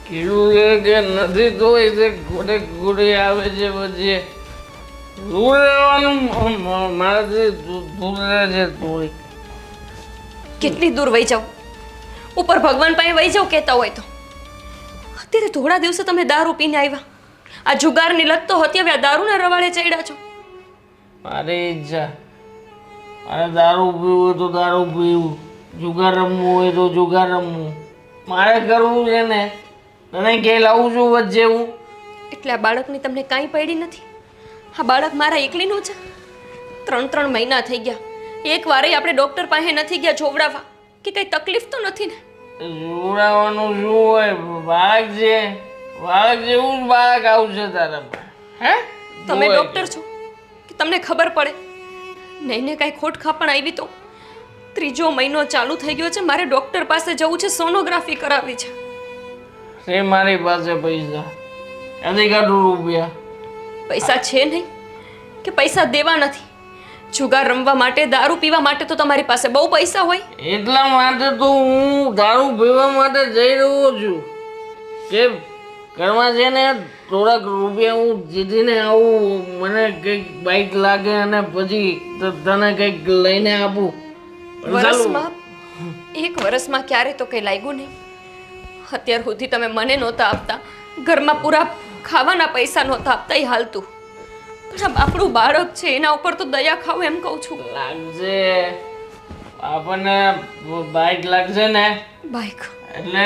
કીધું છે કે નથી તો એ ગોડે ગોડે આવે છે પછી દૂર રહેવાનું મારાથી દૂર રહે છે થોડી. કેટલી દૂર વહી જાઉં? ઉપર ભગવાન પાસે વહી જાઉં કહેતા હોય તો. અત્યારે થોડા દિવસે તમે દારૂ પીને આવ્યા. આ જુગારની લત તો હતી, હવે આ દારૂના રવાડે ચડ્યા છો. મારી ઈચ્છા, મારે દારૂ પીવું હોય તો દારૂ પીવું, જુગાર રમવું હોય તો જુગાર રમવું. મારે કરવું છે ને, તને ક્યાંય લાવું છું વચ્ચે હું? એટલે આ બાળકની તમને કાંઈ પડી નથી? આ બાળક મારા એકલીનું છે. 3 મહિના થઈ ગયા, એક વારે આપણે ડૉક્ટર પાસે નથી ગયા જોવડાવવા કે કંઈ તકલીફ તો નથી ને? જોડાવાનું શું હોય? બાળક છે, બાળક જેવું જ બાળક આવશે તારા પર. હે તમે ડૉક્ટર છો કે તમને ખબર પડે? નહીં ને કાંઈ ખોટ ખાપણ આવી તો 3જો મહિનો ચાલુ થઈ ગયો છે, મારે ડૉક્ટર પાસે જવું છે, સોનોગ્રાફી કરાવવી છે. છે મારી પાસે પૈસા, ક્યાંથી કાઢું રૂપિયા? પૈસા છે નહીં કે પૈસા દેવા નથી? જુગાર રમવા માટે, દારૂ પીવા માટે તો તમારી પાસે બહુ પૈસા હોય. એટલા માટે તો હું દારૂ પીવા માટે જઈ રહ્યો છું કે ઘરમાં છે ને થોડાક રૂપિયા હું જીતીને આવું, મને કંઈક બાઈક લાગે અને પછી તને કંઈક લઈને આપું. વર્ષમાં 1 વર્ષમાં ક્યારે તો કંઈ લાગ્યું નહીં. અત્યાર સુધી તમે મને નહોતા આપતા, ઘરમાં પૂરા ખાવાના પૈસા નહોતા આપતા, એ હાલતું. પણ આપણું બાળક છે, એના ઉપર તો દયા ખાવ એમ કહું છું. લાગશે આપણને બાઈક લાગશે ને બાઈક એટલે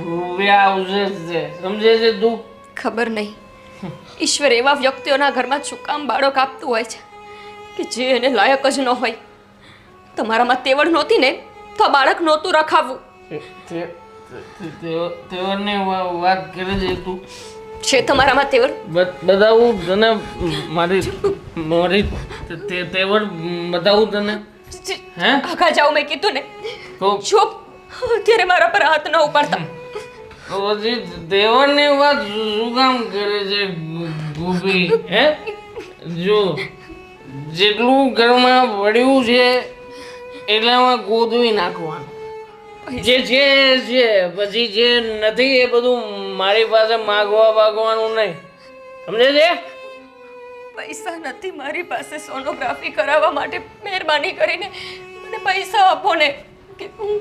રૂપિયા આવશે જ છે, સમજે છે તું? ખબર નહીં ઈશ્વર એવા વ્યક્તિઓના ઘરમાં શું કામ બાળક આપતું હોય છે કે જે એને લાયક જ ન હોય. તમારામાં તેવડ નહોતી ને તો આ બાળક નહોતું રખાવવું. તેવરની વાત કરે છે તું? છે તમારામાં તેવડ? બતાવું તને મારી મારી તેવડ બતાવું તને? હે આગા જાઓ, મેં કીધું ને. તો ચૂપ, અત્યારે મારા પર હાથ ન ઉપાડતા. પછી તેવડની વાત શું કામ કરે છે ગોપી? હે જો જેટલું ઘરમાં પડ્યું છે એટલામાં ગોદવી નાખવાનું. જે છે છે, પછી જે નથી એ બધું મારી પાસે માગવાનું નહીં, સમજે છે? પૈસા નથી મારી પાસે સોનોગ્રાફી કરાવવા માટે. મહેરબાની કરીને મને પૈસા આપો ને. કે હું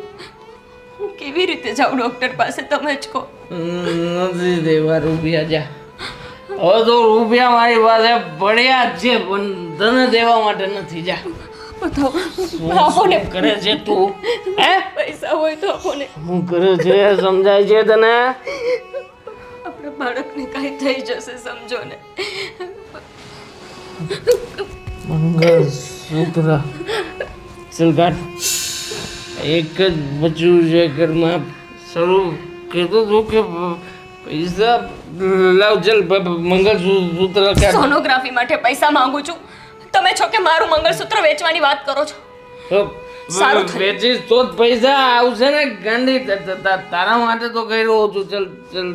કેવી રીતે જાઉં ડૉક્ટર પાસે, તમે જ કહો. નથી દેવા રૂપિયા. જા, હવે તો રૂપિયા મારી પાસે પડ્યા જ છે પણ તને દેવા માટે નથી. જા, બતાવો, આપો ને. કરે છે તું? હે પૈસા હોય તો આપો ને. હું કરે છે સમજાય છે તને? આપણા બાળકને કાંઈ થઈ જશે, સમજો ને. મંગળસૂત્ર ચલગાટ એક જ બચ્યું છે ઘરમાં. શરૂ કહેતો હતો કે પૈસા લાવ, ચલ મંગળસૂત્ર કાઢ. સોનોગ્રાફી માટે પૈસા માંગુ છું, તમે છો કે મારું મંગળસૂત્ર વેચવાની વાત કરો છો? સારું થયું. વેચીશ તો જ પૈસા આવશે ને ગાંડી. તારા માટે તો કહી રહ્યો છું. ચલ ચલ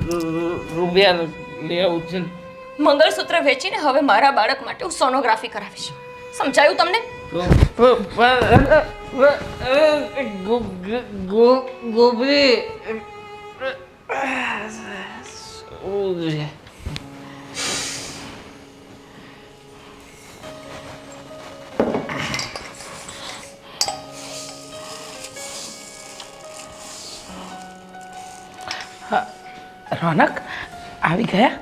રૂપિયા લઈ આવું. ચલ મંગળસૂત્ર વેચીને હવે મારા બાળક માટે હું સોનોગ્રાફી કરાવીશ. સમજાયું તમને? ગોપી રોનક આવી ગયા?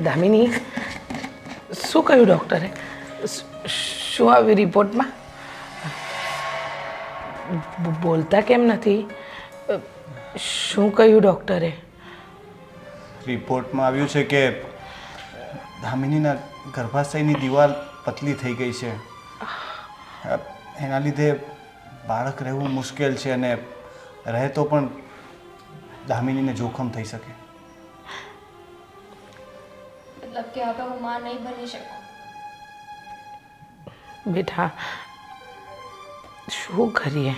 દામિની, શું કહ્યું ડૉક્ટરે? શું આવ્યું રિપોર્ટમાં? બોલતા કેમ નથી? શું કહ્યું ડૉક્ટરે? રિપોર્ટમાં આવ્યું છે કે દામિનીના ગર્ભાશયની દિવાલ પતલી થઈ ગઈ છે. એના લીધે બાળક રહેવું મુશ્કેલ છે અને રહે તો પણ દામિનીને જોખમ થઈ શકે. મતલબ કે હવે હું માં નહીં બની શકું? બેટા, શું કરીએ?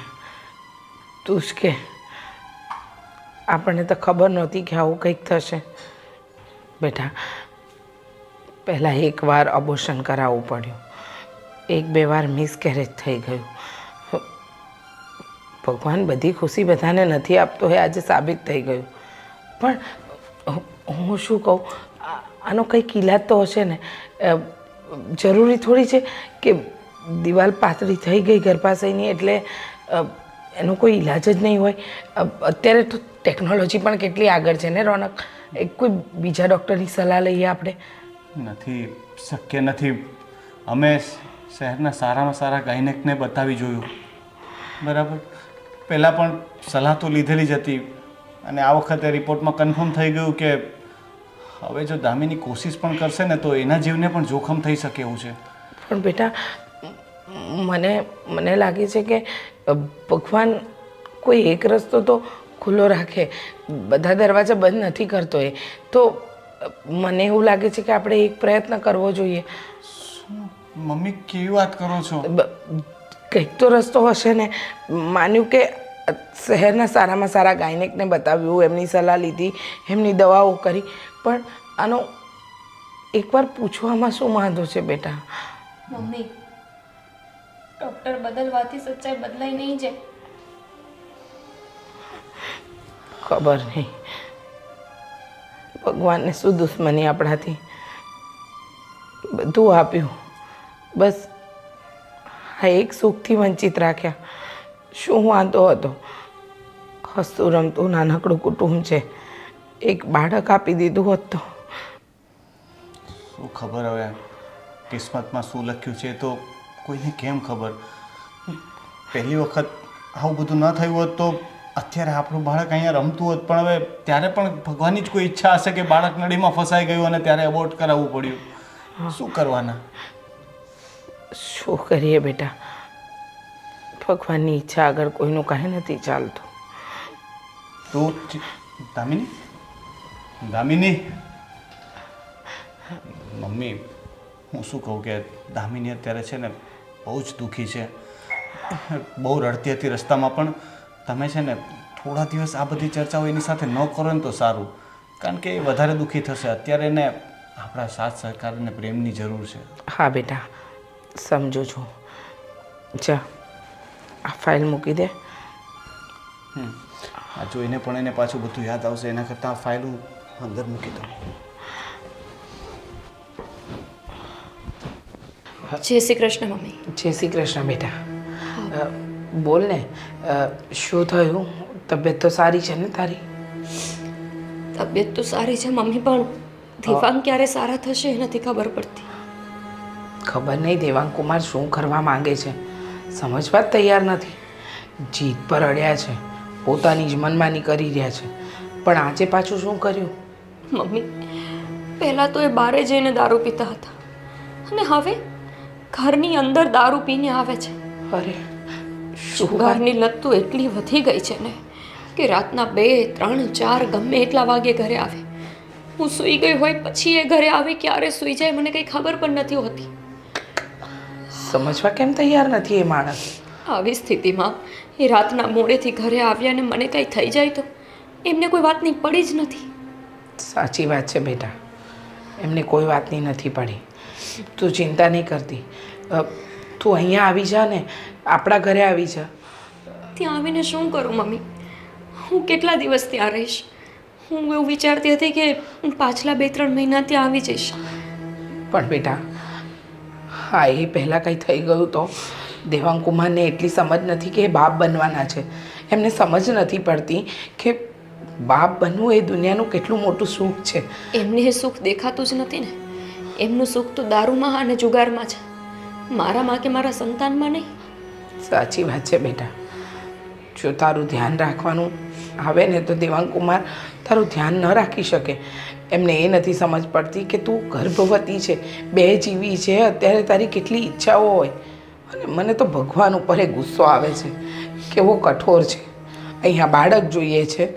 તું જ કે. આપણને તો ખબર નહોતી કે આવું કંઈક થશે. બેટા, પહેલાં એકવાર અબોર્શન કરાવવું પડ્યું, 1-2 વાર મિસકેરેજ થઈ ગયું, ભગવાન બધી ખુશી બધાને નથી આપતો એ આજે સાબિત થઈ ગયું. પણ હું શું કહું, આનો કંઈક ઈલાજ તો હશે ને. જરૂરી થોડી છે કે દિવાલ પાતળી થઈ ગઈ ગર્ભાશયની એટલે એનો કોઈ ઈલાજ જ નહીં હોય. અત્યારે તો ટેકનોલોજી પણ કેટલી આગળ છે ને રોનક. કોઈ બીજા ડૉક્ટરની સલાહ લઈએ આપણે. નથી શક્ય નથી. અમે શહેરના સારામાં સારા ગાયનેકને બતાવી જોયું, બરાબર. પહેલાં પણ સલાહ તો લીધેલી જ હતી અને આ વખતે રિપોર્ટમાં કન્ફર્મ થઈ ગયું કે હવે જો દામિની કોશિશ પણ કરશે ને તો એના જીવને પણ જોખમ થઈ શકે એવું છે. પણ બેટા મને લાગે છે કે ભગવાન કોઈ એક રસ્તો તો ખુલ્લો રાખે, બધા દરવાજા બંધ નથી કરતો. એ તો મને એવું લાગે છે કે આપણે એક પ્રયત્ન કરવો જોઈએ. મમ્મી કેવી વાત કરો છો? કંઈક તો રસ્તો હશે ને. માન્યું કે શહેરના સારામાં સારા ગાયનેકને બતાવ્યું, એમની સલાહ લીધી, એમની દવાઓ કરી, પણ આનો એકવાર પૂછવામાં શું વાંધો છે બેટા? મમ્મી, ડૉક્ટર બદલવાથી સચ્ચાઈ બદલાઈ નહીં જાય. ખબર નહીં ભગવાનને શું દુશ્મની આપણાથી. બધું આપ્યું, બસ આ એક સુખથી વંચિત રાખ્યા. શું વાંધો હતો? હસતું રમતું નાનકડું કુટુંબ છે, એક બાળક આપી દીધું હોત તો. શું ખબર હવે કિસ્મતમાં શું લખ્યું છે તો કોઈને કેમ ખબર. પહેલી વખત આવું બધું ન થયું હોત તો અત્યારે આપણું બાળક અહીંયા રમતું હોત, પણ હવે ત્યારે પણ ભગવાનની જ કોઈ ઈચ્છા હશે કે બાળક નળીમાં ફસાઈ ગયું અને ત્યારે અબોર્ટ કરાવવું પડ્યું. શું કરવાના? શું કરીએ બેટા, ભગવાનની ઈચ્છા આગળ કોઈનું કાંઈ નથી ચાલતું. તો દામિની, દામિની, મમ્મી હું શું કહું કે દામિની અત્યારે છે ને બહુ જ દુઃખી છે, બહુ રડતી હતી રસ્તામાં. પણ તમે છે ને થોડા દિવસ આ બધી ચર્ચાઓ એની સાથે ન કરો ને તો સારું, કારણ કે એ વધારે દુઃખી થશે. અત્યારે એને આપણા સાથ સહકાર અને પ્રેમની જરૂર છે. હા બેટા, સમજુ છું. જા આ ફાઇલ મૂકી દે. આ જોઈને પણ એને પાછું બધું યાદ આવશે, એના કરતાં આ ફાઇલ હું અંદર મૂકી દઉં. જય શ્રી કૃષ્ણ મમ્મી. જય શ્રી કૃષ્ણ બેટા. બોલ ને, શું થયું? તબિયત તો સારી છે ને તારી? તબિયત તો સારી છે મમ્મી, પણ દેવાંગ ક્યારે સારા થશે એ નથી ખબર પડતી. ખબર નહીં દેવાંગ કુમાર શું કરવા માંગે છે, સમજવા જ તૈયાર નથી. જીદ પર અડ્યા છે, પોતાની જ મનમાની કરી રહ્યા છે. પણ આજે પાછું શું કર્યું? મમ્મી, પહેલાં તો એ બારે જઈને દારૂ પીતા હતા અને હવે ઘરની અંદર દારૂ પીને આવે છે. અરે શુગરની લત તો એટલી વધી ગઈ છે ને કે રાતના 2, 3, 4 ગમે એટલા વાગે ઘરે આવે. હું સૂઈ ગઈ હોય પછી એ ઘરે આવે, ક્યારે સૂઈ જાય મને કંઈ ખબર પણ નથી હોતી. સમજવા કેમ તૈયાર નથી એ માણસ? આવી સ્થિતિમાં એ રાતના મોડેથી ઘરે આવ્યા અને મને કંઈ થઈ જાય તો એમને કોઈ વાતની પડી જ નથી. સાચી વાત છે બેટા, એમને કોઈ વાતની નથી પડી. તું ચિંતા નહીં કરતી. તું અહીંયા આવી જા ને, આપણા ઘરે આવી જા. ત્યાં આવીને શું કરું મમ્મી? હું કેટલા દિવસ ત્યાં રહીશ? હું એવું વિચારતી હતી કે પાછલા 2-3 મહિના ત્યાં આવી જઈશ. પણ બેટા, હા એ પહેલાં કંઈ થઈ ગયું તો દેવાંગ કુમારને એટલી સમજ નથી કે એ બાપ બનવાના છે. એમને સમજ નથી પડતી કે બાપ બનવું એ દુનિયાનું કેટલું મોટું સુખ છે. એમને એ સુખ દેખાતું જ નથી ને. એમનું સુખ તો દારૂમાં અને જુગારમાં છે, મારામાં કે મારા સંતાનમાં નહીં. સાચી વાત છે બેટા. જો તારું ધ્યાન રાખવાનું આવે ને તો દેવાંગ કુમાર તારું ધ્યાન ન રાખી શકે. એમને એ નથી સમજ પડતી કે તું ગર્ભવતી છે, 2 જીવી છે, અત્યારે તારી કેટલી ઈચ્છાઓ હોય. અને મને તો ભગવાન ઉપર એ ગુસ્સો આવે છે, કેવો કઠોર છે. અહીંયા બાળક જોઈએ છે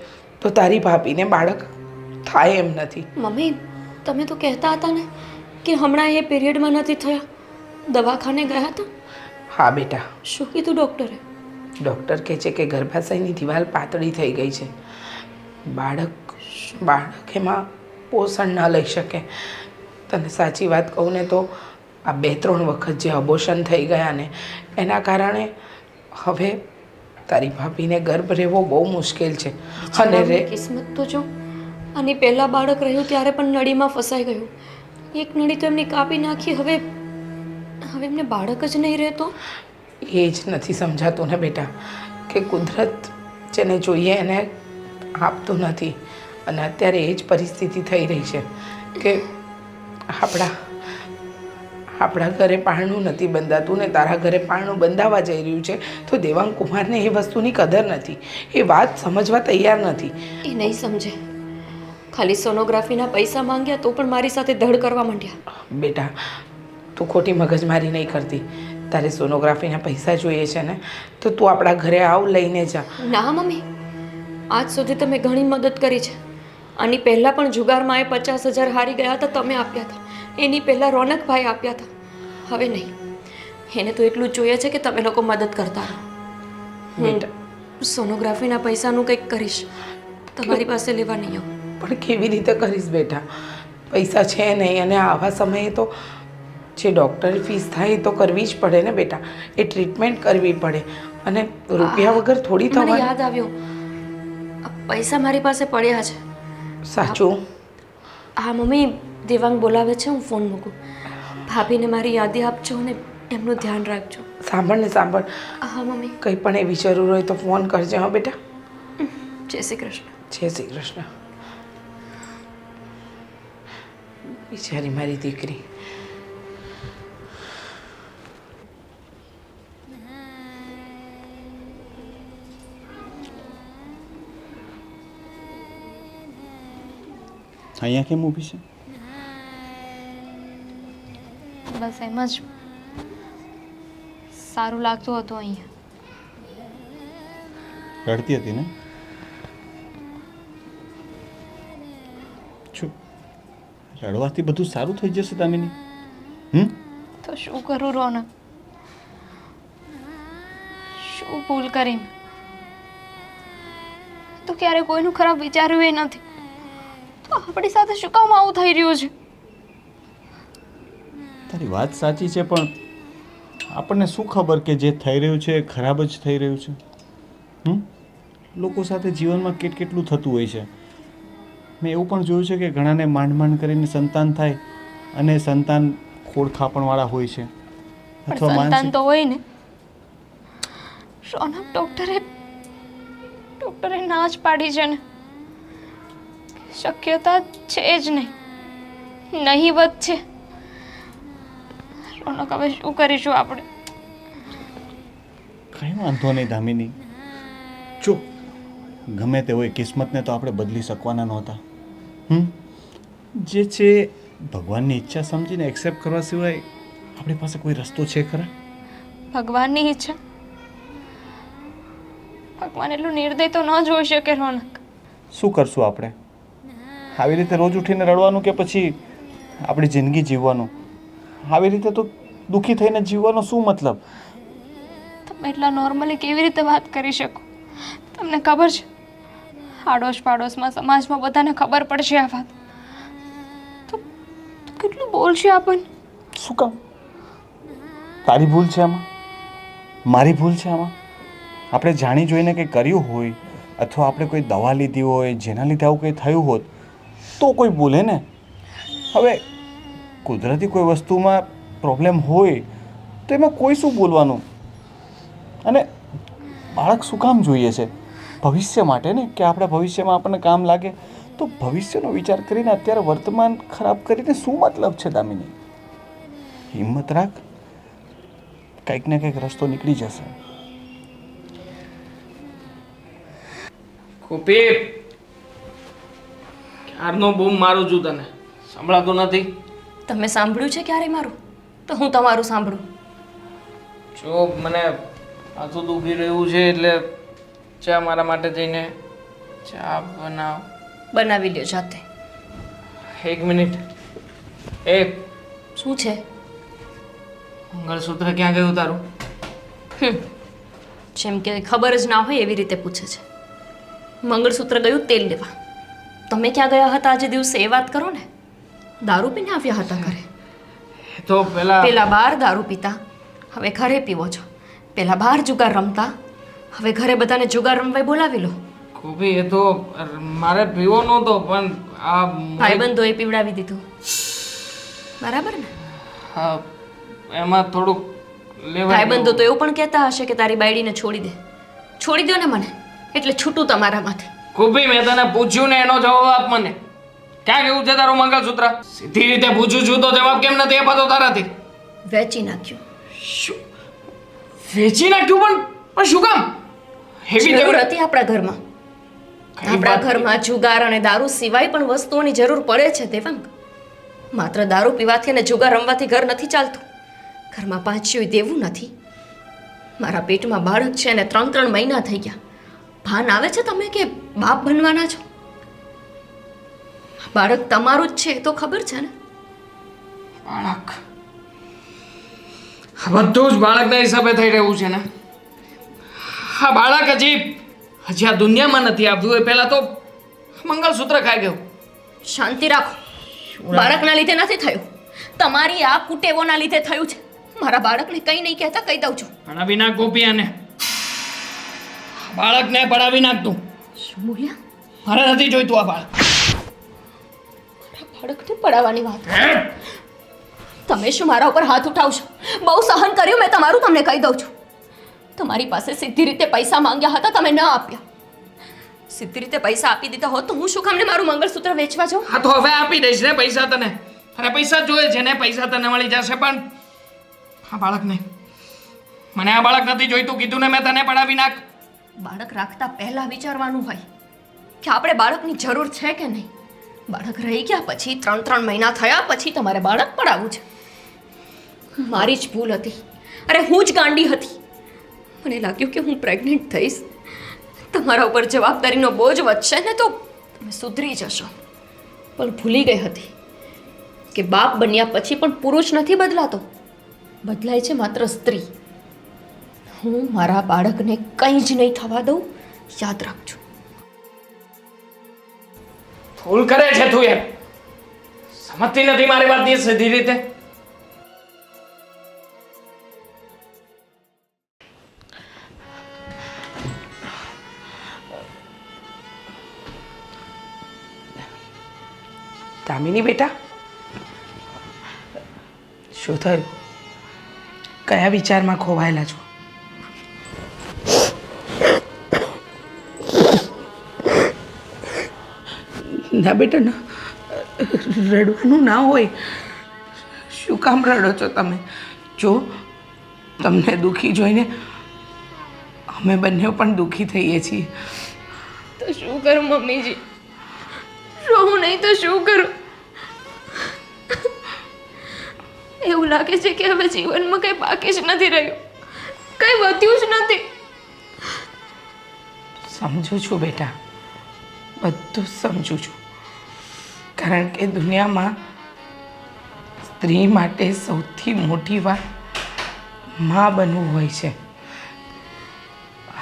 તો તારી ભાભીને બાળક થાય એમ નથી. મમ્મી, તમે તો કહેતા હતા ને કે હમણાં એ પીરિયડમાં નથી થયા, દવાખાને ગયા હતા. હા બેટા. શું કીધું ડૉક્ટરે? ડૉક્ટર કહે છે કે ગર્ભાશયની દિવાલ પાતળી થઈ ગઈ છે, બાળક એમાં પોષણ ન લઈ શકે. તને સાચી વાત કહું ને તો આ 2-3 વખત જે અબોર્શન થઈ ગયા ને એના કારણે હવે તારી ભાભીને ગર્ભ રહેવો બહુ મુશ્કેલ છે અને બિચારાની કિસ્મત તો જો અને પહેલાં બાળક રહ્યું ત્યારે પણ નળીમાં ફસાઈ ગયું. એક નળી તો એમની કાપી નાખી. હવે એમને બાળક જ નહીં રહેતો. એ જ નથી સમજાતું ને બેટા કે કુદરત જેને જોઈએ એને આપતું નથી અને અત્યારે એ જ પરિસ્થિતિ થઈ રહી છે કે આપણા ઘરે પારણું નથી બંધાતું ને તારા ઘરે પારણું બંધાવા જઈ રહ્યું છે તો દેવાંગ કુમારને એ વસ્તુની કદર નથી. એ વાત સમજવા તૈયાર નથી. એ નહીં સમજે. ખાલી સોનોગ્રાફીના પૈસા માંગ્યા તો પણ મારી સાથે ધડ કરવા માંડ્યા. બેટા તું ખોટી મગજમારી નહીં કરતી. તારે સોનોગ્રાફીના પૈસા જોઈએ છે ને તો તું આપણા ઘરે આવ લઈને જા. ના મમ્મી, આજ સુધી તમે ઘણી મદદ કરી છે. આની પહેલાં પણ જુગારમાં એ 50,000 હારી ગયા હતા, તમે આપ્યા હતા. એની પહેલાં રોનકભાઈ આપ્યા હતા. હવે નહીં. એને તો એટલું જ જોઈએ છે કે તમે લોકો મદદ કરતા રહો. હું સોનોગ્રાફીના પૈસાનું કંઈક કરીશ. તમારી પાસે લેવા નહીં આવું. પણ કેવી રીતે કરીશ બેટા? પૈસા છે નહીં અને આવા સમયે તો જે ડૉક્ટરની ફીસ થાય એ તો કરવી જ પડે ને બેટા. એ ટ્રીટમેન્ટ કરવી પડે અને રૂપિયા વગર થોડી મને થવા. યાદ આવ્યું, આ પૈસા મારી પાસે પડ્યા છે. સાચું? હા મમ્મી, દેવાંગ બોલાવે છે, હું ફોન મૂકું. ભાભીને મારી યાદી આપજો ને એમનું ધ્યાન રાખજો. સાંભળ ને સાંભળ, હા મમ્મી. કંઈ પણ એવી જરૂર હોય તો ફોન કરજે. હા બેટા. જય શ્રી કૃષ્ણ. જય શ્રી કૃષ્ણ. બિચારી મારી દીકરી. અહીંયા કેમ ઊભી છે? બસ એમ જ સારું લાગતું હતું અહીંયા. રડતી હતી ને? છું રડવાથી બધું સારું થઈ જશે દામિની? તો શું કરું રોનક? શું ભૂલ કરી મેં? તો ક્યારે કોઈનું ખરાબ વિચાર્યું એ નથી. તો આપણી સાથે શું કામ આવું થઈ રહ્યું છે? તારી વાત સાચી છે પણ આપણને શું ખબર કે જે થઈ રહ્યું છે એ ખરાબ જ થઈ રહ્યું છે? લોકો સાથે જીવનમાં કેટલું થતું હોય છે. મેં એવું પણ જોયું છે કે ઘણાને માંડ કરીને સંતાન થાય અને સંતાન ખોડખાપણવાળા હોય છે પણ સંતાન તો હોય ને. રોનક ડૉક્ટરે ના જ પાડી છે ને. શક્યતા છે જ નહીં, નહીવત છે. રોનક હવે શું કરીશું આપણે? કંઈ વાંધો નહીં દામિની. જો ગમે તે હોય, કિસ્મતને તો આપણે બદલી શકવાના નહોતા. જે છે ભગવાનની ઈચ્છા સમજીને એક્સેપ્ટ કરવા સિવાય આપણી પાસે કોઈ રસ્તો છે ખરા? ભગવાનની ઈચ્છા? ભગવાન એટલું નિર્દય તો ન જોઈ શકે રોનક. શું કરશું આપણે? આવી રીતે રોજ ઉઠીને રડવાનું કે પછી આપણી જિંદગી જીવવાનું? આવી રીતે તો દુઃખી થઈને જીવવાનો શું મતલબ? તમે એટલા નોર્મલી કેવી રીતે વાત કરી શકો? તમને ખબર છે, આડોશ પાડોશમાં સમાજમાં બધાને ખબર પડશે આ વાત તો કેટલું બોલશે આપણને. શું કામ? તારી ભૂલ છે આમાં? મારી ભૂલ છે આમાં? આપણે જાણી જોઈને કંઈ કર્યું હોય અથવા આપણે કોઈ દવા લીધી હોય જેના લીધે આવું કંઈ થયું હોત તો કોઈ બોલે ને. હવે કુદરતી કોઈ વસ્તુમાં પ્રોબ્લેમ હોય તો એમાં કોઈ શું બોલવાનું? અને બાળક શું કામ જોઈએ છે? ભવિષ્ય માટે ને, કે આપણા ભવિષ્યમાં આપણને કામ લાગે. તો ભવિષ્યનો વિચાર કરીને અત્યારે વર્તમાન ખરાબ કરીને શું મતલબ છે દામિની? હિંમત રાખ, કંઈક ને કંઈક રસ્તો નીકળી જશે. કોપી ક્યારનો બૂમ મારું છું, તને સંભળાતું નથી? તમે સાંભળ્યું છે ક્યારે મારું? તો હું તમારું સાંભળું. જો મને માથું દુખી રહ્યું છે એટલે ચા મારા માટે જઈને ચા બનાવી લ્યો જાતે. એક મિનિટ. એક શું છે? મંગળસૂત્ર ક્યાં ગયું તારું? જેમ કે ખબર જ ના હોય એવી રીતે પૂછે છે. મંગળસૂત્ર ગયું તેલ લેવા. તમે ક્યાં ગયા હતા આજે દિવસે એ વાત કરો ને. દારૂ પીને આવ્યા હતા ઘરે? એ તો પેલા બહાર દારૂ પીતા, હવે ઘરે પીવો છો. પેલા બહાર જુગાર રમતા, હવે ઘરે બધાને જુગાર રમવાય બોલાવી લો. ગોપી એ તો મારે પીવો નહોતો પણ આ ભાઈબંધોએ પીવડાવી દીધું. બરાબર ને? હા, એમાં થોડુંક લેવા ભાઈબંધો તો એવું પણ કહેતા હશે કે તારી બાયડીને છોડી દે. છોડી દો ને મને, એટલે છૂટું તમારામાંથી. ગોપી મેં તને પૂછ્યું ને એનો જવાબ આપ મને. ક્યાં કેવું છે તારું મંગળસૂત્ર? સીધી રીતે પૂછું છું તો જવાબ કેમ નથી અપાતો તારાથી? વેચી નાખ્યું. શું વેચી નાખ્યું? પણ શું કામ? હેવી જરૂર જરૂર હતી આપણા ઘરમાં. કઈ આપણા વાત? ઘરમાં જુગાર અને દારૂ સિવાય પણ વસ્તુઓની જરૂર પડે છે દેવાંગ. માત્ર દારૂ પીવાથી અને જુગાર રમવાથી ઘર નથી ચાલતું. ઘરમાં પાંચિયું દેવું નથી. મારા પેટમાં બાળક છે અને 3 મહિના થઈ ગયા. ભાન આવે છે તમે કે બાપ બનવાના છો? બાળક તમારું જ છે એ તો ખબર છે ને? બાળક આ બધું જ બાળકના હિસાબે થઈ રહ્યું છે ને? હા, બાળક હજી આ દુનિયામાં નથી આવ્યું એ પહેલા તો મંગળસૂત્ર ખાઈ ગયું. શાંતિ રાખો. બાળકના લીધે નથી થયું, તમારી આ કુટેવોના લીધે થયું છે. મારા બાળકને કંઈ નહીં કહેતા કહી દઉં છું. પડાવી નાખ ગોપી આને. બાળકને પડાવી નાખ તું. શું બોલ્યા? મારે નથી જોઈતું આ બાળક. મારા બાળકને પડાવવાની વાત. હે? તમે શું મારા ઉપર હાથ ઉઠાવશો? બહુ સહન કર્યું મેં તમારું, તમને કહી દઉં છું. તમારી પાસે સીધી રીતે પૈસા માંગ્યા હતા, તમે ન આપ્યા. સીધી રીતે પૈસા આપી દીધા હોત તો હું શું કામને મારું મંગળસૂત્ર વેચવા જાઉં? હા તો હવે આપી દઈશ ને પૈસા તને. અરે પૈસા જોઈએ છે ને, પૈસા તને મળી જશે પણ આ બાળક નહીં. મને આ બાળક નથી જોઈતું, કીધું ને મેં તને પડાવી નાખ. બાળક રાખતા પહેલા વિચારવાનું હોય કે આપણે બાળકની જરૂર છે કે નહીં. બાળક રહી ગયા પછી 3 મહિના થયા પછી તમારે બાળક પડાવવું છે. મારી જ ભૂલ હતી. અરે હું જ ગાંડી હતી. મને લાગ્યું કે હું પ્રેગ્નન્ટ થઈશ, તમારા ઉપર જવાબદારીનો બોજ વધશે ને તો તમે સુધરી જશો. પણ ભૂલી ગઈ હતી કે બાપ બન્યા પછી પણ પુરુષ નથી બદલાતો, બદલાય છે માત્ર સ્ત્રી. હું મારા બાળકને કંઈ જ નહીં થવા દઉં, યાદ રાખજો. ભૂલ કરે છે તું એમ સમજતી નથી મારી વાત સીધી રીતે. દામિની બેટા, શું થયું? કયા વિચારમાં ખોવાયેલા છો? ના બેટા ના, રડવાનું ના હોય. શું કામ રડો છો તમે? જો તમને દુઃખી જોઈને અમે બંને પણ દુઃખી થઈએ છીએ. તો શું કરું મમ્મીજી? રોવું નહીં તો શું કરું? એવું લાગે છે કે હવે જીવનમાં કંઈ બાકી જ નથી રહ્યું, કંઈ વધ્યું જ નથી. સમજુ છું બેટા, બધું જ સમજુ છું. કારણ કે દુનિયામાં સ્ત્રી માટે સૌથી મોટી વાત મા બનવું હોય છે.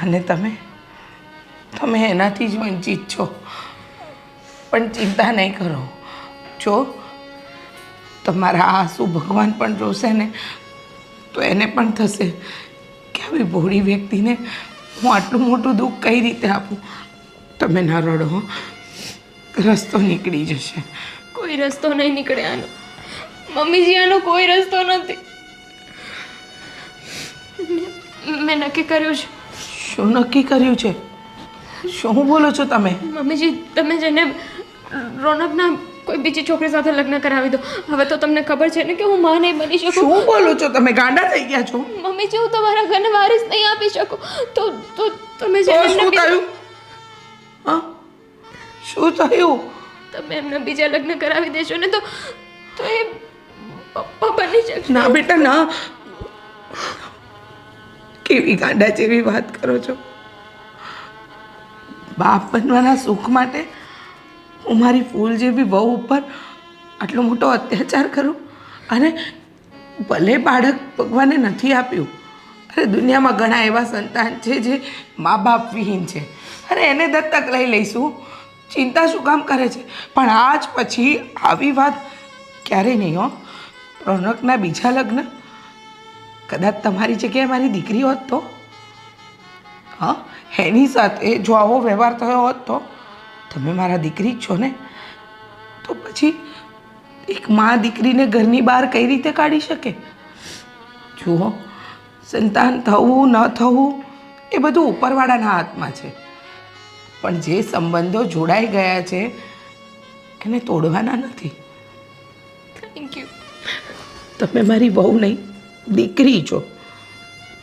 અને તમે એનાથી જ વંચિત છો. પણ ચિંતા નહીં કરો. જો તમારા આંસુ ભગવાન પણ જોશે ને તો એને પણ થશે કે આવી ભોળી વ્યક્તિને હું આટલું મોટું દુઃખ કઈ રીતે આપું. તમે ના રડો હો, રસ્તો નીકળી જશે. કોઈ રસ્તો નહીં નીકળે આનો. મમ્મીજી, આનો કોઈ રસ્તો નથી. મેં નક્કી કર્યું છે. શું નક્કી કર્યું છે? શું બોલો છો તમે? મમ્મીજી, તમે જેને રોનકના કોઈ બીજી છોકરી સાથે લગ્ન કરાવી દો. હવે તો તમને ખબર છે ને કે હું માં નહીં બની શકું. શું બોલો છો તમે? ગાંડા થઈ ગયા છો? મમ્મીજી, હું તમારા ઘરને વારિસ નહીં આપી શકું. તો તમે તો જેને શું થયું? હા, શું થયું? તમે એમને બીજા લગ્ન કરાવી દેશો ને તો એ પપ્પા બની જશે. ના બેટા ના, કેવી ગાંડા જેવી વાત કરો છો. બાપ બનવાના સુખ માટે હું મારી ફૂલ જેવી વહુ ઉપર આટલો મોટો અત્યાચાર કરું? અને ભલે બાળક ભગવાને નથી આપ્યું, અરે દુનિયામાં ઘણા એવા સંતાન છે જે મા બાપ વિહીન છે. અરે એને દત્તક લઈ લઈશું, ચિંતા શું કામ કરે છે? પણ આજ પછી આવી વાત ક્યારેય નહીં હો. રોનકના બીજા લગ્ન કદાચ તમારી જગ્યાએ મારી દીકરી હોત તો હા, એની સાથે જો આવો વ્યવહાર થયો હોત તો તમે મારા દીકરી જ છો ને, તો પછી એક મા દીકરીને ઘરની બહાર કઈ રીતે કાઢી શકે? જુઓ, સંતાન થવું ન થવું એ બધું ઉપરવાળાના હાથમાં છે, પણ જે સંબંધો જોડાઈ ગયા છે એને તોડવાના નથી. Thank you. તમે મારી વહુ નહીં, દીકરી છો,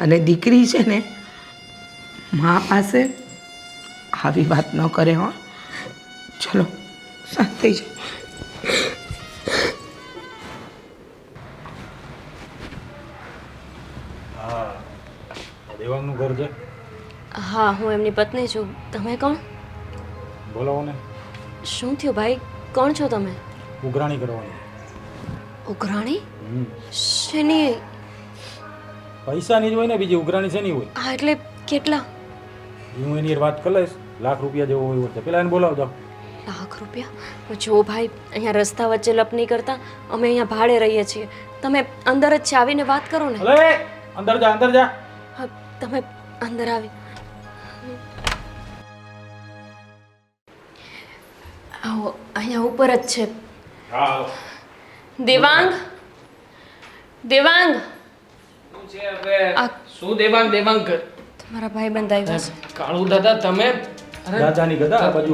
અને દીકરી છે ને મા પાસે આવી વાત ન કરે. હો, ચલો શાંત થઈ જાઓ. દેવાંગનું ઘર છે? હા, હું એમની પત્ની છું. તમે કોણ? બોલાવો ને. શું થયું ભાઈ? કોણ છો તમે? ઉઘરાણી કરવાની. ઉઘરાણી? શેની? પૈસાની જ હોય ને, બીજી ઉઘરાણી શેની હોય? હા, એટલે કેટલા? હું એની વાત કરી લઈશ. ₹1,00,000 જેવો હોય છે. પેલા એને બોલાવજો. ₹1,00,000? જો ભાઈ, અહીંયા રસ્તા વચ્ચે લપ નહીં કરતા. અમે અહીંયા ભાડે રહીએ છીએ. તમે અંદર જ ચાવીને વાત કરો ને. અલે અંદર જા, અંદર જા. હા, તમે અંદર આવી. આવો, અહીંયા ઉપર જ છે. હા. દેવાંગ, દેવાંગ. શું છે હવે? આ શું દેવાંગ દેવાંગ કર? તમારા ભાઈ બંધ આવ્યા છે. કાળુ દાદા તમે? અરે દાદાની ગદા આ બાજુ.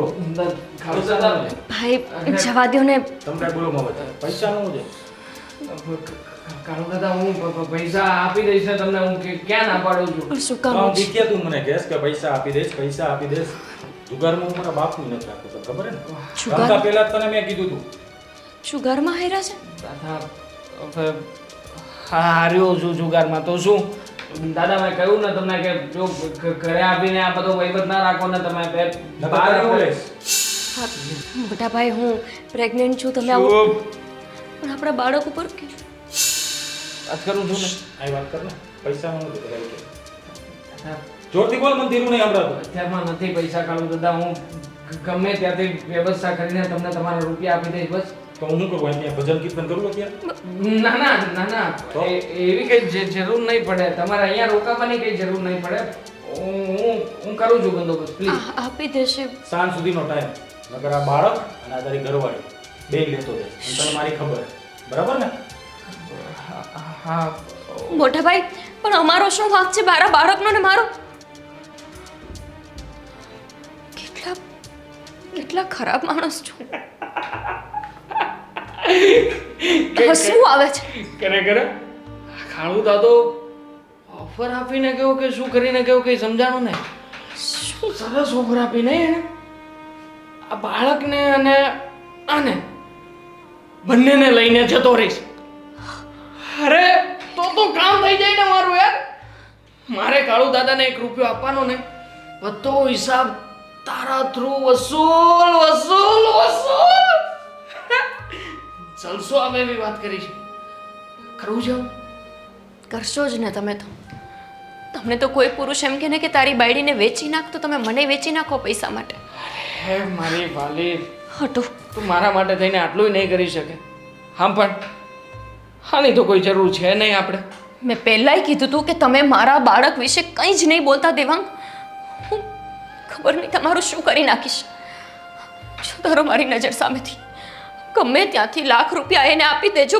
કાળુ દાદા ભાઈ જવા દો ને. તમે કાંઈ બોલો મત. પૈસાનું છે. કાળુ દાદા હું પૈસા આપી દઈશ ને તમને. હું ક્યાં ના પાડું છું? પણ શું કામ કામ છે? દીખ્યા તું મને કહેશ કે પૈસા આપી દઈશ, પૈસા આપી દઈશ. જુગારમાં હું મારા બાપનું નથી રાખતો, તને ખબર હે ને? જુગાર? રમતા પહેલા જ તને મેં કીધું તું. શું ઘરમાં હાર્યા છે? દાદા હવે હાર્યો છું જુગારમાં તો શું? દાદા મેં કહ્યું ને તમને કે જો ઘરે આવીને આ બધો વહીવટ ના રાખો ને તમે નકર બહાર તને આવો. એવું લઈશ. હા, મોટા ભાઈ હું પ્રેગ્નન્ટ છું. તમે આવો. પણ આપણા બાળક ઉપર કે વાત કરું છું ને. આ વાત કર ને. પૈસાનું નથી કરાય કે. દાદા, જોરથી બોલ, મને ધીરું નહીં સંભળાતું. અત્યારમાં નથી પૈસા કાઢું દાદા. હું ગમે ત્યાંથી વ્યવસ્થા કરીને તમને તમારા રૂપિયા આપી દઈશ બસ. તો હું શું કરું? અહીંયા ભજન કીર્તન કરું અત્યારે? ના ના ના ના તો? એવી કઈ જરૂર નહીં પડે. તમારે અહીંયા રોકાવાની કઈ જરૂર નહીં પડે. હું કરું છું બંદોબસ્ત પ્લીઝ. આપી દેશે. સાંજ સુધીનો ટાઈમ. નકર આ બાળક અને આ તારી ઘરવાળી બે લેતો જાય. તને મારી ખબર છે. બરાબર ને? હા મોટા ભાઈ, પણ અમારો શું વાંક છે મારા બાળકનો ને મારો? કેટલા કેટલા ખરાબ માણસ છું. હસવું આવે છે. ખરેખર ખાણું દાદો ઓફર આપીને કહ્યું કે શું કરીને કહ્યું કઈ સમજાણું ને. શું સરસ ઓફર આપીને એને આ બાળકને અને આને બંનેને લઈને જતો રહીશ. અરે તો કામ થઈ જાય ને મારું યાર. મારે કાળુ દાદાને ₹1 આપવાનો ને બધો હિસાબ તારા થ્રુ વસૂલ વસૂલ વસૂલ. જલસો આવે એવી વાત કરી છે. કરવું છે? કરશો જ ને તમે તો. તમને તો કોઈ પુરુષ એમ કહે ને કે તારી બાયડીને વેચી નાખ, તો તમે મને વેચી નાખો પૈસા માટે. હે મારી વાલી, હટો. તું મારા માટે થઈને આટલું નહીં કરી શકે. હા પણ આની તો કોઈ જરૂર છે નહીં આપણે. મેં પહેલાંય કીધું હતું કે તમે મારા બાળક વિશે કંઈ જ નહીં બોલતા દેવાંગ. હું ખબર નહીં તમારું શું કરી નાખીશ. સુધારો મારી નજર સામેથી. ગમે ત્યાંથી ₹1,00,000 એને આપી દેજો.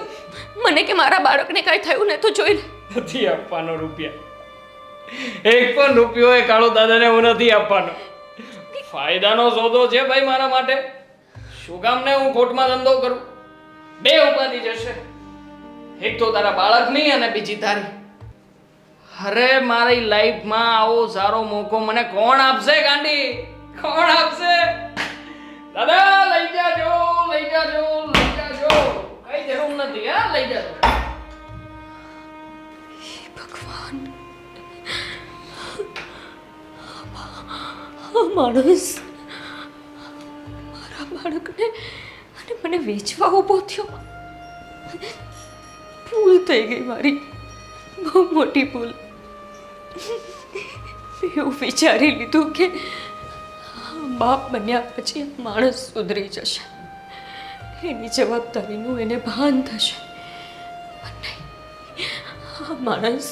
મને કે મારા બાળકને કાંઈ થયું ને તો જોઈ લે. નથી આપવાનો રૂપિયા. એક પણ રૂપિયો એ કાળો દાદાને હું નથી આપવાનો. ફાયદાનો સોદો છે ભાઈ મારા માટે. શું કામ ને હું ખોટમાં ધંધો કરું? બે ઉપાધિ જશે. એક તો તારા બાળકની અને બીજી તારી. અરે મારી લાઈફમાં આવો સારો મોકો મને કોણ આપશે ગાંડી? કોણ આપશે? દાદા લઈ જાજો, લઈ જાજો, લઈ જાજો. કઈ જરૂર નથી. હા, લઈ જાજો. ભગવાન, આ માણસ મારા બાળકને અને મને વેચવા ઊભો થયો. ભૂલ થઈ ગઈ મારી, બહુ મોટી ભૂલ. એવું વિચારી લીધું કે બાપ બન્યા પછી આ માણસ સુધરી જશે, એની જવાબદારીનું એને ભાન થશે. પણ નહીં, આ માણસ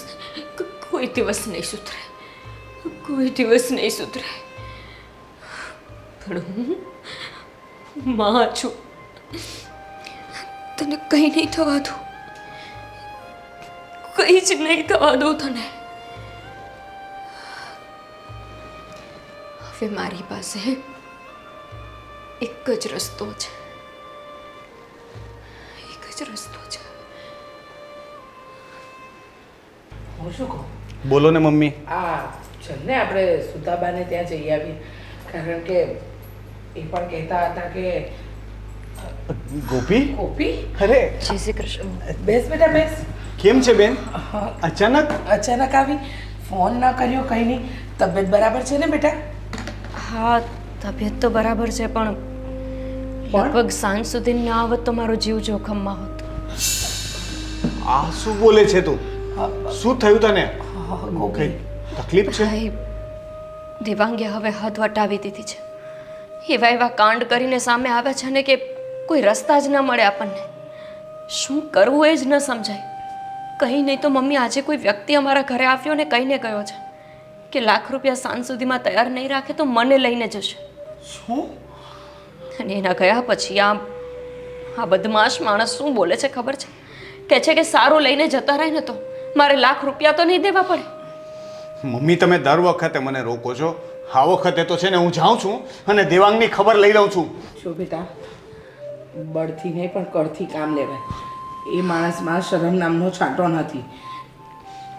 કોઈ દિવસ નહીં સુધરે, કોઈ દિવસ નહીં સુધરે. પણ હું માં છું. તને કંઈ નહીં થવા દઉં. કંઈ જ નહીં થવા દઉં તને. હવે મારી પાસે એક જ રસ્તો છે. એક જ રસ્તો છે. હું શું કહું? બોલો ને મમ્મી. આ ચાલ ને આપણે સુધાબાને ત્યાં જઈ આવીએ, કારણ કે એ પણ કહેતા હતા કે ગોપી, ગોપી અરે જય શ્રી કૃષ્ણ. બેસ બેટા બેસ. કેમ છે બેન? હા, અચાનક? અચાનક આવી, ફોન ના કર્યો, કંઈ નહીં. તબિયત બરાબર છે ને બેટા? હા, તબિયત તો બરાબર છે, પણ લગભગ સાંજ સુધી ના આવત તો મારો જીવ જોખમમાં હોત. આ શું બોલે છે તું? શું થયું તને? ગોપી, કઈ તકલીફ છે? ભાઈ, દેવાંગે હવે હદ વટાવી દીધી છે. એવા એવા કાંડ કરીને સામે આવે છે ને કે કોઈ રસ્તા જ ન મળે આપણને. શું કરવું એ જ ન સમજાય. કંઈ નહીં તો મમ્મી, આજે કોઈ વ્યક્તિ અમારા ઘરે આવ્યો ને કહીને ગયો છે કે લાખ રૂપિયા સાંજ સુધીમાં તૈયાર નહીં રાખે તો મને લઈને જશે. શું? અને એના ગયા પછી આ બદમાશ માણસ શું બોલે છે ખબર છે? કહે છે કે સારું લઈને જતા રહે ને તો મારે લાખ રૂપિયા તો નહીં દેવા પડે. મમ્મી, તમે દર વખતે મને રોકો છો. આ વખતે તો છે ને હું જાઉં છું અને દેવાંગની ખબર લઈ લઉં છું. જો બેટા, બળથી નહીં પણ કળથી કામ લેવાય. એ માણસમાં શરમ નામનો છાંટો નથી.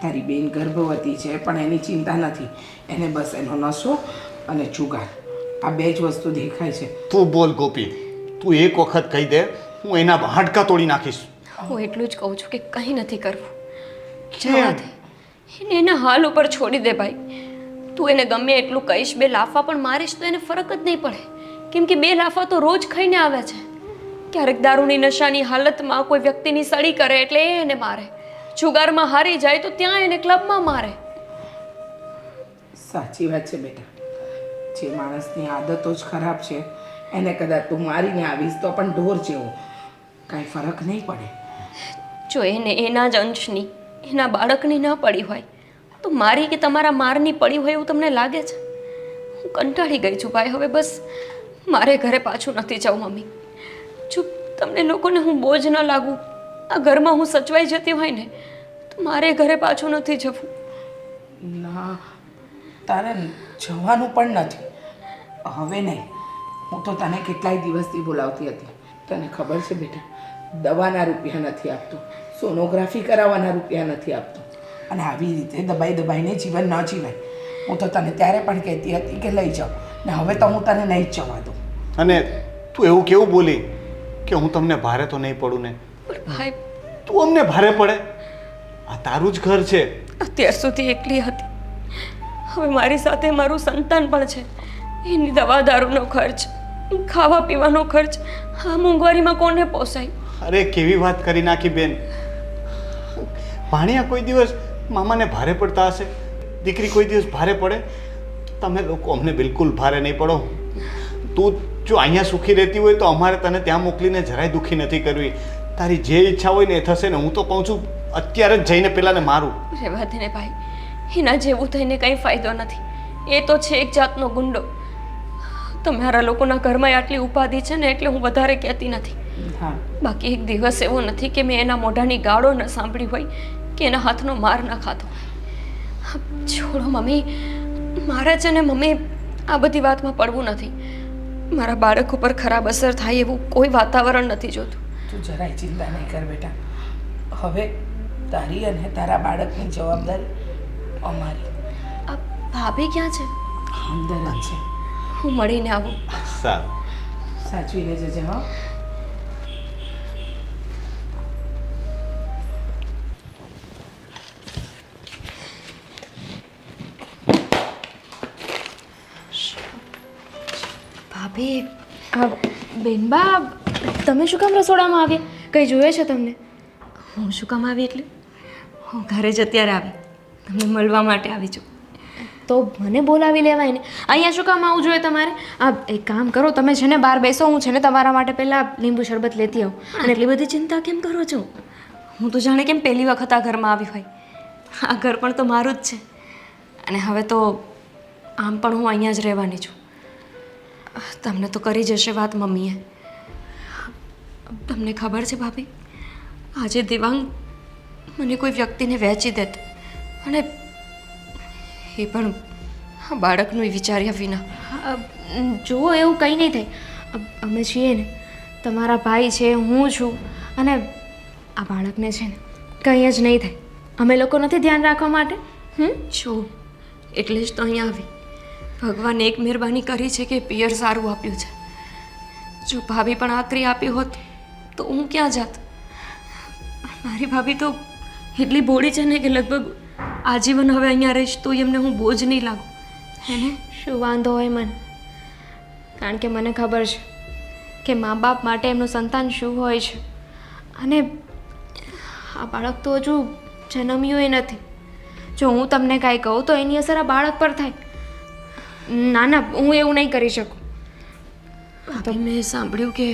તારી બેન ગર્ભવતી છે પણ એની ચિંતા નથી. એને બસ એનો નશો અને જુગાર, આ બે જ વસ્તુ દેખાય છે. તું બોલ ગોપી, તું એક વખત કહી દે, હું એના હાડકા તોડી નાખીશ. હું એટલું જ કહું છું કે કંઈ નથી કરવું. જવા દે એને, એના હાલ ઉપર છોડી દે ભાઈ. તું એને ગમે એટલું કહીશ, બે લાફા પણ મારીશ તો એને ફરક જ નહીં પડે. કેમ કે બે લાફા તો રોજ ખાઈને આવે છે. ક્યારેક દારૂની નશાની હાલતમાં કોઈ વ્યક્તિની સળી કરે એટલે એ એને મારે. જુગારમાં હારી જાય તો ત્યાં એને ક્લબમાં મારે. સાચી વાત છે બેટા. જે માણસની આદતો જ ખરાબ છે એને કદાચ તું મારીને આવીશ તો પણ ઢોર જેવો, કાંઈ ફરક નહીં પડે. જો એને એના જ અંશની, એના બાળકની ન પડી હોય તો મારી કે તમારા મારની પડી હોય એવું તમને લાગે છે? હું કંટાળી ગઈ છું ભાઈ. હવે બસ મારે ઘરે પાછું નથી જવું મમ્મી. જો તમને લોકોને હું બોજ ન લાગું, આ ઘરમાં હું સચવાઈ જતી હોય ને તો મારે ઘરે પાછું નથી જવું. ના, તારે જવાનું પણ નથી. હવે નહીં. હું તો તને કેટલાય દિવસથી બોલાવતી હતી. તને ખબર છે બેટા, દવાના રૂપિયા નથી આપતો, સોનોગ્રાફી કરાવવાના રૂપિયા નથી આપતો, અને આવી રીતે દબાઈ દબાઈને જીવન ન જીવાય. હું તો તને ત્યારે પણ કહેતી હતી કે લઈ જાઓ, ને હવે તો હું તને નહીં જ જવા દઉં. અને તું એવું કેવું બોલી કે હું તમને ભારે તો નહીં પડું ને? પણ ભાઈ, તું અમને ભારે પડે? આ તારું જ ઘર છે. અત્યાર સુધી એકલી હતી, હવે મારી સાથે મારું સંતાન પણ છે. એની દવા દારૂનો ખર્ચ, ખાવા પીવાનો ખર્ચ, આ મોંઘવારીમાં કોને પોસાય? અરે કેવી વાત કરી નાખી બેન. ભાણિયા કોઈ દિવસ મામાને ભારે પડતા હશે? દીકરી કોઈ દિવસ ભારે પડે? તમે લોકો અમને બિલકુલ ભારે નહીં પડો. તું જો અહીંયા સુખી રહેતી હોય તો અમારે તને ત્યાં મોકલીને જરાય દુઃખી નથી કરવી. તારી જે ઈચ્છા હોય ને એ થશે ને. હું તો કહું છું અત્યારે જ જઈને પેલાને મારું. રહેવા દે ને ભાઈ, એના જેવું થઈને કંઈ ફાયદો નથી. એ તો છે એક જાતનો ગુંડો. તમારા લોકોના ઘરમાં આટલી ઉપાધિ છે ને એટલે હું વધારે કહેતી નથી. હા, બાકી એક દિવસ એવો નથી કે મેં એના મોઢાની ગાળો ન સાંભળી હોય કે એના હાથનો માર ન ખાધો. છોડો મમ્મી, મારે છે ને મમ્મી આ બધી વાતમાં પડવું નથી. મારા બાળક ઉપર ખરાબ અસર થાય એવું કોઈ વાતાવરણ નથી જોતું. તું જરાય ચિંતા નહીં કર બેટા. હવે તારી અને તારા બાળકની જવાબદારી અમારી. આ ભાભી ક્યાં છે? અંદર જ છે. હું મળીને આવું. સારું. સાચવીને જજે. હા, ભાભી, બેનબા, તમે શું કામ રસોડામાં આવ્યા? કંઈ જોઈએ છે તમને? હું શું કામ આવી એટલે હું ઘરે જ અત્યારે આવી, તમને મળવા માટે આવી છું. તો મને બોલાવી લેવાય ને. અહીંયા શું કામ આવવું જોઈએ તમારે? એક કામ કરો, તમે છે ને બહાર બેસો, હું છે ને તમારા માટે પહેલાં લીંબુ શરબત લેતી આવું. અને એટલી બધી ચિંતા કેમ કરો છો? હું તો જાણે કેમ પહેલી વખત આ ઘરમાં આવી હોય. આ ઘર પણ તો મારું જ છે. અને હવે તો આમ પણ હું અહીંયા જ રહેવાની છું. તમને તો કરી જશે વાત મમ્મીએ. તમને ખબર છે ભાભી, આજે દેવાંગ મને કોઈ વ્યક્તિને વહેંચી દેત, અને એ પણ આ બાળકનું વિચાર્યા વિના. જુઓ, એવું કંઈ નહીં થાય. અમે છીએ ને, તમારા ભાઈ છે, હું છું, અને આ બાળકને છે ને કંઈ જ નહીં થાય. અમે લોકો નથી ધ્યાન રાખવા માટે. જો એટલે જ તો અહીંયા આવી. ભગવાને એક મહેરબાની કરી છે કે પિયર સારું આપ્યું છે. જો ભાભી પણ આકરી આપી હોત તો હું ક્યાં જાત. મારી ભાભી તો એટલી ભોળી છે ને કે લગભગ આજીવન હવે અહીંયા રહીશ તો એમને હું બોજ નહીં લાગું. એને શું વાંધો હોય મને? કારણ કે મને ખબર છે કે મા બાપ માટે એમનું સંતાન શું હોય છે. અને આ બાળક તો હજુ જન્મ્યું નથી. જો હું તમને કાંઈ કહું તો એની અસર આ બાળક પર થાય. ના ના, હું એવું નહીં કરી શકું. ભાભી, મેં સાંભળ્યું કે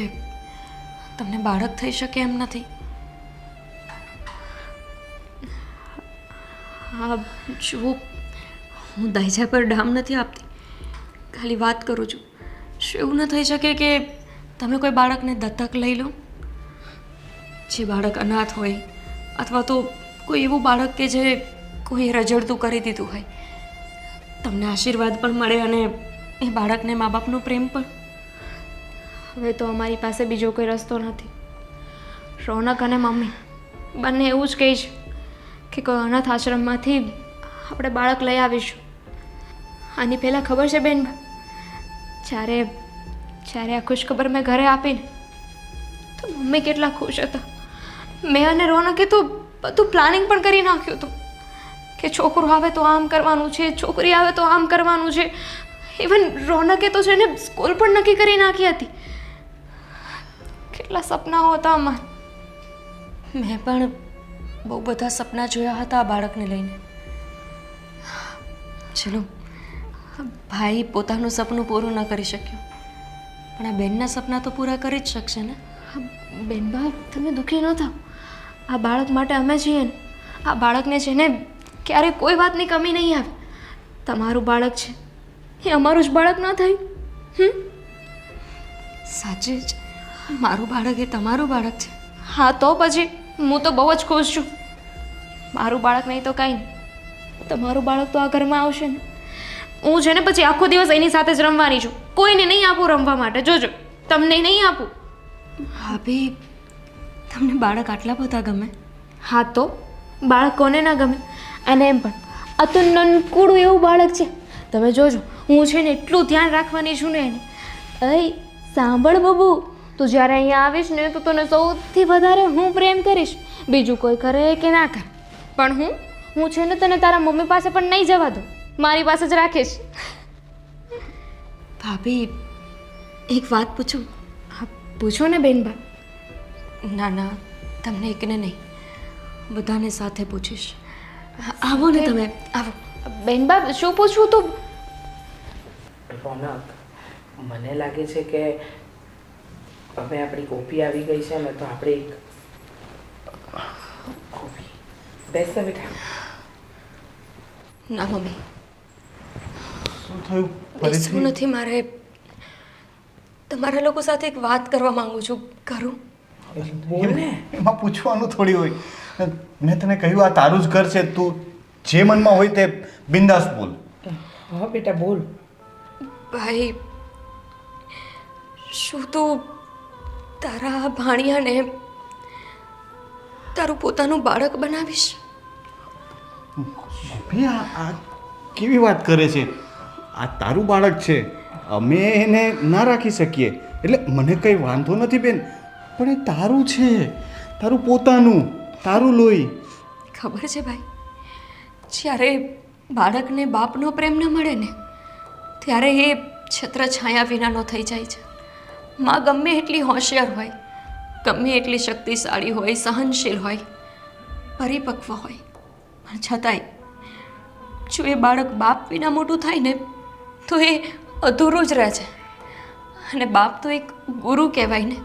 તમને બાળક થઈ શકે એમ નથી. હા જુઓ, હું દાયજા પર ડામ નથી આપતી, ખાલી વાત કરું છું. શું એવું ન થઈ શકે કે તમે કોઈ બાળકને દત્તક લઈ લો? જે બાળક અનાથ હોય, અથવા તો કોઈ એવું બાળક કે જે કોઈ રજડતું કરી દીધું હોય, તમને આશીર્વાદ પણ મળે અને એ બાળકને મા બાપનો પ્રેમ પણ. હવે તો અમારી પાસે બીજો કોઈ રસ્તો નથી. રોનક અને મમ્મી બંને એવું જ કહે છે કે કોઈ અનાથ આશ્રમમાંથી આપણે બાળક લઈ આવીશું. આની પહેલાં ખબર છે બેન, જ્યારે આ ખુશખબર મેં ઘરે આપીને તો મમ્મી કેટલા ખુશ હતા. મેં અને રોનકે તો બધું પ્લાનિંગ પણ કરી નાખ્યું હતું કે છોકરો આવે તો આમ કરવાનું છે, છોકરી આવે તો આમ કરવાનું છે. ઇવન રોનકે તો છે ને સ્કૂલ પણ નક્કી કરી નાખી હતી. કેટલા સપનાઓ હતા અમારા. મેં પણ બહુ બધા સપના જોયા હતા આ બાળકને લઈને. ચલો, ભાઈ પોતાનું સપનું પૂરું ન કરી શક્યો, પણ આ બેનના સપના તો પૂરા કરી જ શકશે ને. બેનબા, તમે દુઃખી ન થાઓ. આ બાળક માટે અમે છીએ ને. આ બાળકને છે ને ક્યારેય કોઈ વાતની કમી નહીં આવે. તમારું બાળક છે એ અમારું જ બાળક ન થયું. સાચે જ મારું બાળક એ તમારું બાળક છે. હા તો પછી હું તો બહુ જ ખુશ છું. મારું બાળક નહીં તો કાંઈ નહીં, તમારું બાળક તો આ ઘરમાં આવશે ને. હું છે ને પછી આખો દિવસ એની સાથે જ રમવાની છું. કોઈને નહીં આપું રમવા માટે. જોજો, તમને નહીં આપું. ભાભી, તમને બાળક આટલા બધા ગમે? હા તો બાળક કોને ના ગમે? અને એમ પણ આ તો નનકુડું એવું બાળક છે. તમે જોજો, હું છે ને એટલું ધ્યાન રાખવાની છું ને એને. અય સાંભળ બબુ, તું જ્યારે અહીંયા આવીશ ને તો તને સૌથી વધારે હું પ્રેમ કરીશ. બીજું કોઈ કરે કે ના કરે, પણ હું છે ને તને તારા મમ્મી પાસે પણ નહીં જવા દઉં. મારી પાસે જ રાખીશ. ભાભી, એક વાત પૂછું? હા પૂછો ને બેનબા. ના ના, તમને એકને નહીં, બધાને સાથે પૂછીશ. આવો ને તમે, આવો. બેનબા, શું પૂછવું તું? રોનક, મને લાગે છે કે હવે આપણી કોફી આવી ગઈ છે ને, તો આપણે એક કોફી. બેસ ને બેટા. ના મમ્મી, શું થયું? બેસવું નથી મારે. તમારા લોકો સાથે એક વાત કરવા માંગુ છું. કરું? બોલ ને. એમાં પૂછવાનું થોડી હોય. મેં તને કહ્યું આ તારું જ ઘર છે, તું જે મનમાં હોય તે બિંદાસ બોલ. હા બેટા બોલ. ભાઈ, શું તું તારા ભાણિયાને તારું પોતાનું બાળક બનાવીશ? ભાઈ, આ કેવી વાત કરે છે? આ તારું બાળક છે, અમે એને ના રાખી શકીએ. એટલે મને કંઈ વાંધો નથી બેન, પણ એ તારું છે, તારું પોતાનું, તારું લોહી. ખબર છે ભાઈ, જ્યારે બાળકને બાપનો પ્રેમ ન મળે ને ત્યારે એ છત્રછાયા વિનાનો થઈ જાય છે. માં ગમે એટલી હોશિયાર હોય, ગમે એટલી શક્તિશાળી હોય, સહનશીલ હોય, પરિપક્વ હોય, પણ છતાંય જો એ બાળક બાપ વિના મોટું થાય ને તો એ અધૂરું જ રહે છે. અને બાપ તો એક ગુરુ કહેવાય ને.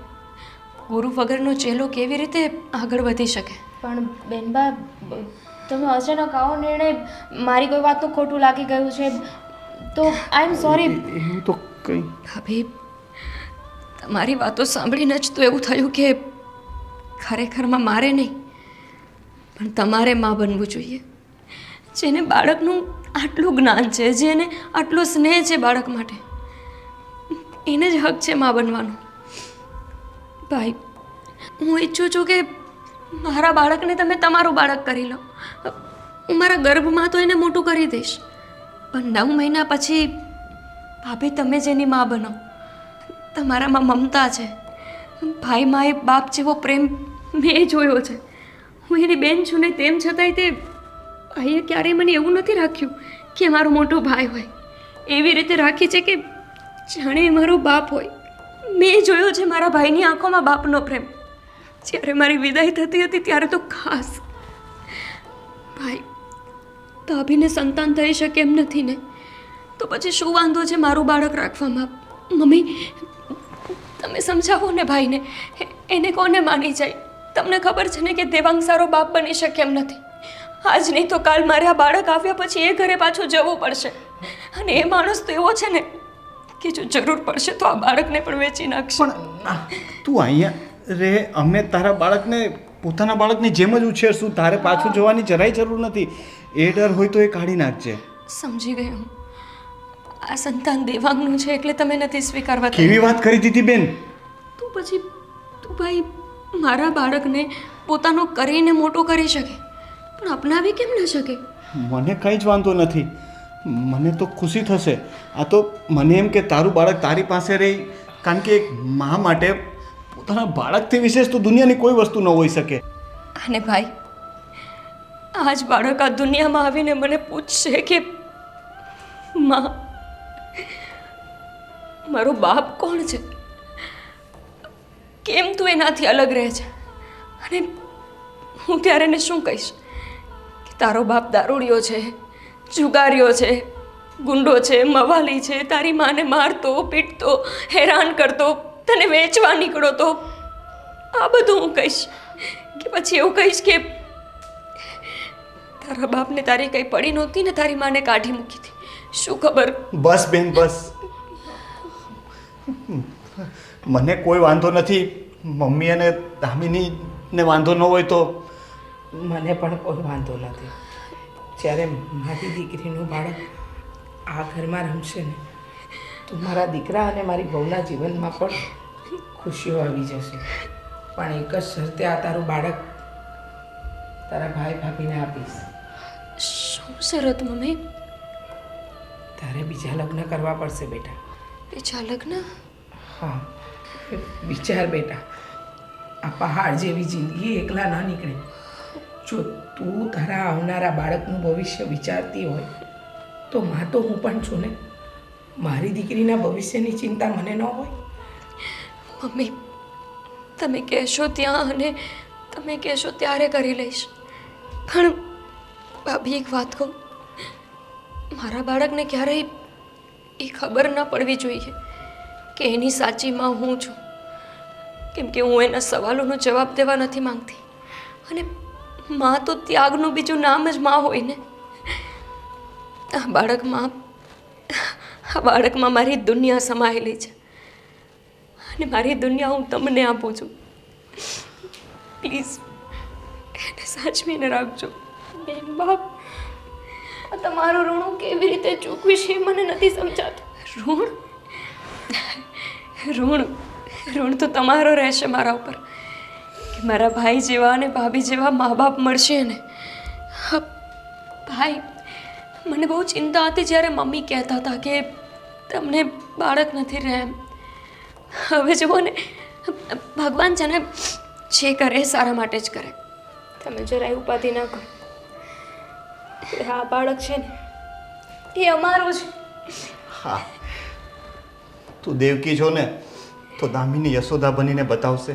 ગુરુ વગરનો ચેલો કેવી રીતે આગળ વધી શકે? પણ બેનબા, તમે અચાનક આવો નિર્ણય, મારી કોઈ વાતનું ખોટું લાગી ગયું છે. તો આઈ એમ સોરી. એવું તો કંઈ ભાભી તમારી વાતો સાંભળીને જ તો એવું થયું કે ખરેખરમાં મારે નહીં પણ તમારે માં બનવું જોઈએ. જેને બાળકનું આટલું જ્ઞાન છે, જેને આટલો સ્નેહ છે બાળક માટે, એને જ હક છે માં બનવાનો. ભાઈ હું ઈચ્છું છું કે મારા બાળકને તમે તમારું બાળક કરી લો. હું મારા ગર્ભમાં તો એને મોટું કરી દઈશ, પણ 9 મહિના પછી ભાભી તમે જેની માં બનો. તમારામાં મમતા છે, ભાઈ માએ બાપ જેવો પ્રેમ મેં જોયો છે. હું એની બેન છું ને તેમ છતાંય તે ભાઈએ ક્યારેય મને એવું નથી રાખ્યું કે મારો મોટો ભાઈ હોય. એવી રીતે રાખી છે કે જાણે એ મારો બાપ હોય. મેં જોયો છે મારા ભાઈની આંખોમાં બાપનો પ્રેમ. જ્યારે મારી વિદાય થતી હતી ત્યારે તો ખાસ. ભાઈ ભાભીને સંતાન થઈ શકે એમ નથી ને, તો પછી શું વાંધો છે મારું બાળક રાખવામાં? મમ્મી તમે સમજાવો ને ભાઈને, એને કોને માની જાય? તમને ખબર છે ને કે દેવાંગ સારો બાપ બની શકે એમ નથી. આજ નહીં તો કાલ મારે આ બાળક આવ્યા પછી એ ઘરે પાછું જવું પડશે. અને એ માણસ તો એવો છે ને કે જો જરૂર પડશે તો આ બાળકને પણ વેચી નાખશે. પણ તું અહીંયા રે, અમે તારા બાળકને પોતાના બાળકની જેમ જ ઉછેરશું. તારે પાછું જવાની જરાય જરૂર નથી. એ ડર હોય તો એ કાઢી નાખજે. સમજી ગઈ હું. આ સંતાન દેવાંગનું છે એટલે તમે નથી સ્વીકારવા કેવી વાત કરી દીધી બેન. તું પછી તું ભાઈ મારા બાળકને પોતાનો કરીને મોટો કરી શકે પણ અપનાવી કેમ ન શકે? મને કંઈ જ વાંધો નથી. મને તો ખુશી થશે. આ તો મને એમ કે તારું બાળક તારી પાસે રહી, કારણ કે એક મા માટે પોતાના બાળકથી વિશેષ તો દુનિયાની કોઈ વસ્તુ ન હોઈ શકે. અને ભાઈ આજ બાળક આ દુનિયામાં આવીને મને પૂછશે કે માં મારો બાપ કોણ છે, કેમ તું એનાથી અલગ રહે છે? અને હું ત્યારે એને શું કહીશ કે તારો બાપ દારૂડિયો છે, જુગારીઓ છે, ગુંડો છે, મવાલી છે, તારી માને મારતો પીટતો હેરાન કરતો, તને વેચવા નીકળો તો? આ બધું હું કહીશ કે પછી એવું કહીશ કે તારા બાપને તારી કંઈ પડી નહોતી ને તારી માને કાઢી મૂકી હતી? શું ખબર. બસ બેન બસ, મને કોઈ વાંધો નથી. મમ્મી અને દામિનીને વાંધો ન હોય તો મને પણ કોઈ વાંધો નથી. જ્યારે મારી દીકરીનું બાળક આ ઘરમાં રમશે ને તો મારા દીકરા અને મારી બહુના જીવનમાં પણ ખુશીઓ આવી જશે. પણ એક જ શરતે આ તારું બાળક તારા ભાઈ ભાભીને આપીશ. શું શરત મમ્મી? તારે બીજા લગ્ન કરવા પડશે બેટા. બીજા લગ્ન? હા, વિચાર બેટા, આ પહાડ જેવી જિંદગી એકલા ન નીકળે. જો તું તારા આવનારા બાળકનું ભવિષ્ય વિચારતી હોય તો માં તો હું પણ છું ને. મારી દીકરીના ભવિષ્યની ચિંતા મને ન હોય? મમ્મી તમે કહેશો ત્યાં અને તમે કહેશો ત્યારે કરી લઈશ. પણ ભાભી એક વાત કહું, મારા બાળકને ક્યારેય એ ખબર ન પડવી જોઈએ કે એની સાચી માં હું છું. કેમ કે હું એના સવાલોનો જવાબ દેવા નથી માંગતી. અને માં તો ત્યાગનું બીજું નામ જ માં હોય ને. આ બાળકમાં મારી દુનિયા સમાયેલી છે અને મારી દુનિયા હું તમને આપું છું. પ્લીઝ એને સાચવીને રાખજો. બેન બાપ, તમારું ઋણ હું કેવી રીતે ચૂકવીશ એ મને નથી સમજાતું. ઋણ તો તમારો રહેશે મારા ઉપર કે મારા ભાઈ જેવા અને ભાભી જેવા મા બાપ મળશે ને. ભાઈ મને બહુ ચિંતા હતી જ્યારે મમ્મી કહેતા હતા કે તમને બાળક નથી રહે એમ. હવે જુઓ ને, ભગવાન છે ને જે કરે સારા માટે જ કરે. તમે જરાય ઉપાધિ ના કરો. આ બાળક છે ને એ અમારું છે. હા, તું દેવકી છો ને તો દામિની યશોદા બનીને બતાવશે.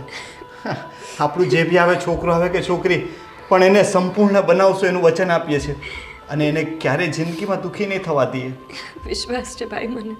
આપણું જે બી આવે, છોકરો આવે કે છોકરી, પણ એને સંપૂર્ણ બનાવશું એનું વચન આપીએ છીએ. અને એને ક્યારેય જિંદગીમાં દુઃખી નહીં થવા દઈએ. વિશ્વાસ છે ભાઈ મને.